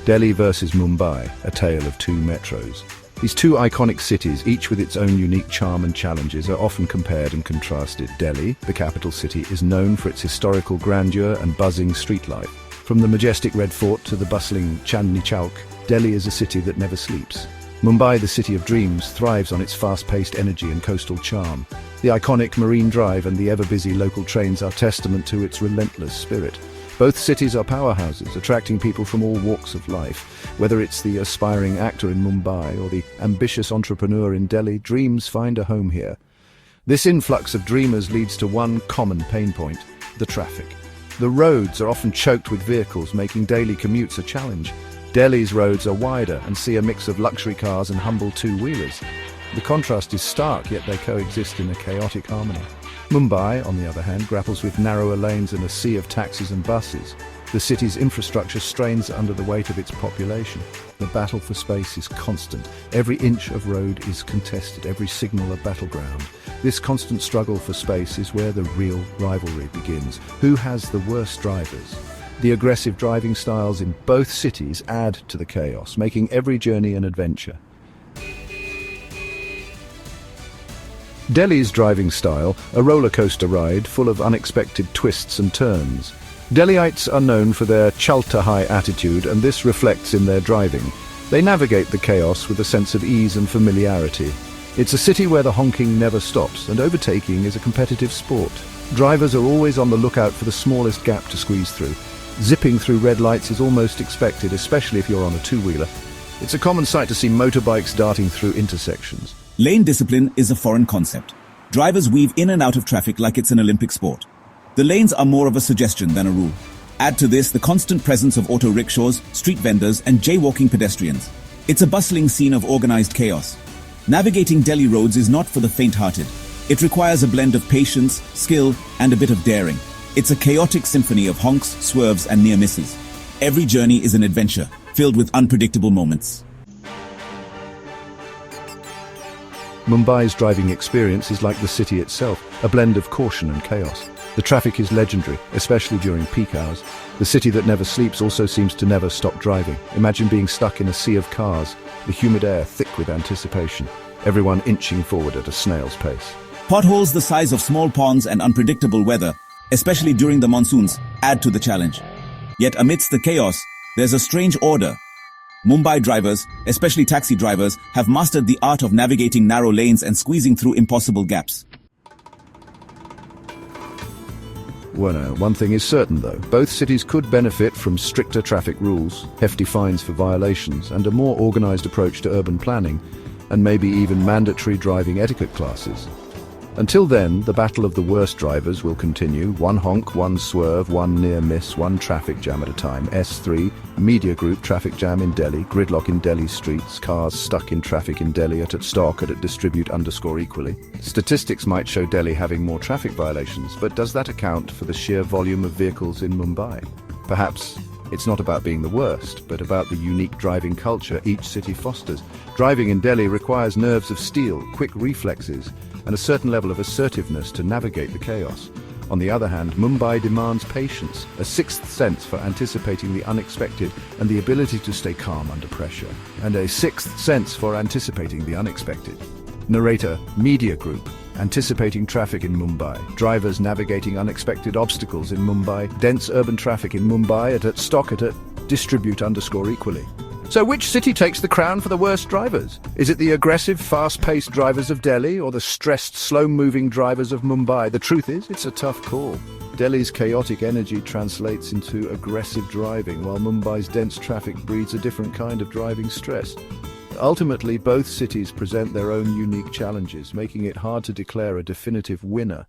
Delhi versus Mumbai, a tale of two metros. These two iconic cities, each with its own unique charm and challenges, are often compared and contrasted. Delhi, the capital city, is known for its historical grandeur and buzzing street life. From the majestic Red Fort to the bustling Chandni Chowk, Delhi is a city that never sleeps. Mumbai, the city of dreams, thrives on its fast-paced energy and coastal charm. The iconic Marine Drive and the ever-busy local trains are testament to its relentless spirit. Both cities are powerhouses, attracting people from all walks of life. Whether it's the aspiring actor in Mumbai or the ambitious entrepreneur in Delhi, dreams find a home here. This influx of dreamers leads to one common pain point: the traffic. The roads are often choked with vehicles, making daily commutes a challenge. Delhi's roads are wider and see a mix of luxury cars and humble two-wheelers. The contrast is stark, yet they coexist in a chaotic harmony. Mumbai, on the other hand, grapples with narrower lanes and a sea of taxis and buses. The city's infrastructure strains under the weight of its population. The battle for space is constant. Every inch of road is contested, every signal a battleground. This constant struggle for space is where the real rivalry begins. Who has the worst drivers? The aggressive driving styles in both cities add to the chaos, making every journey an adventure. Delhi's driving style, a rollercoaster ride full of unexpected twists and turns. Delhiites are known for their chalta-hai attitude, and this reflects in their driving. They navigate the chaos with a sense of ease and familiarity. It's a city where the honking never stops, and overtaking is a competitive sport. Drivers are always on the lookout for the smallest gap to squeeze through. Zipping through red lights is almost expected, especially if you're on a two-wheeler. It's a common sight to see motorbikes darting through intersections. Lane discipline is a foreign concept. Drivers weave in and out of traffic like it's an Olympic sport. The lanes are more of a suggestion than a rule. Add to this the constant presence of auto rickshaws, street vendors, and jaywalking pedestrians. It's a bustling scene of organized chaos. Navigating Delhi roads is not for the faint-hearted. It requires a blend of patience, skill, and a bit of daring. It's a chaotic symphony of honks, swerves, and near misses. Every journey is an adventure, filled with unpredictable moments. Mumbai's driving experience is like the city itself, a blend of caution and chaos. The traffic is legendary, especially during peak hours. The city that never sleeps also seems to never stop driving. Imagine being stuck in a sea of cars, the humid air thick with anticipation, everyone inching forward at a snail's pace. Potholes the size of small ponds and unpredictable weather, especially during the monsoons, add to the challenge. Yet amidst the chaos, there's a strange order. Mumbai drivers, especially taxi drivers, have mastered the art of navigating narrow lanes and squeezing through impossible gaps. Well, no, one thing is certain though, both cities could benefit from stricter traffic rules, hefty fines for violations, and a more organized approach to urban planning, and maybe even mandatory driving etiquette classes. Until then, the battle of the worst drivers will continue. One honk, one swerve, one near miss, one traffic jam at a time. S3, media group traffic jam in Delhi, gridlock in Delhi streets, cars stuck in traffic in Delhi at stock at distribute_equally. Statistics might show Delhi having more traffic violations, but does that account for the sheer volume of vehicles in Mumbai? Perhaps it's not about being the worst, but about the unique driving culture each city fosters. Driving in Delhi requires nerves of steel, quick reflexes, and a certain level of assertiveness to navigate the chaos. On the other hand, Mumbai demands patience, a sixth sense for anticipating the unexpected and the ability to stay calm under pressure, and a sixth sense for anticipating the unexpected. Narrator, media group, anticipating traffic in Mumbai, drivers navigating unexpected obstacles in Mumbai, dense urban traffic in Mumbai at stock at distribute_equally. So which city takes the crown for the worst drivers? Is it the aggressive, fast-paced drivers of Delhi or the stressed, slow-moving drivers of Mumbai? The truth is, it's a tough call. Delhi's chaotic energy translates into aggressive driving, while Mumbai's dense traffic breeds a different kind of driving stress. Ultimately, both cities present their own unique challenges, making it hard to declare a definitive winner.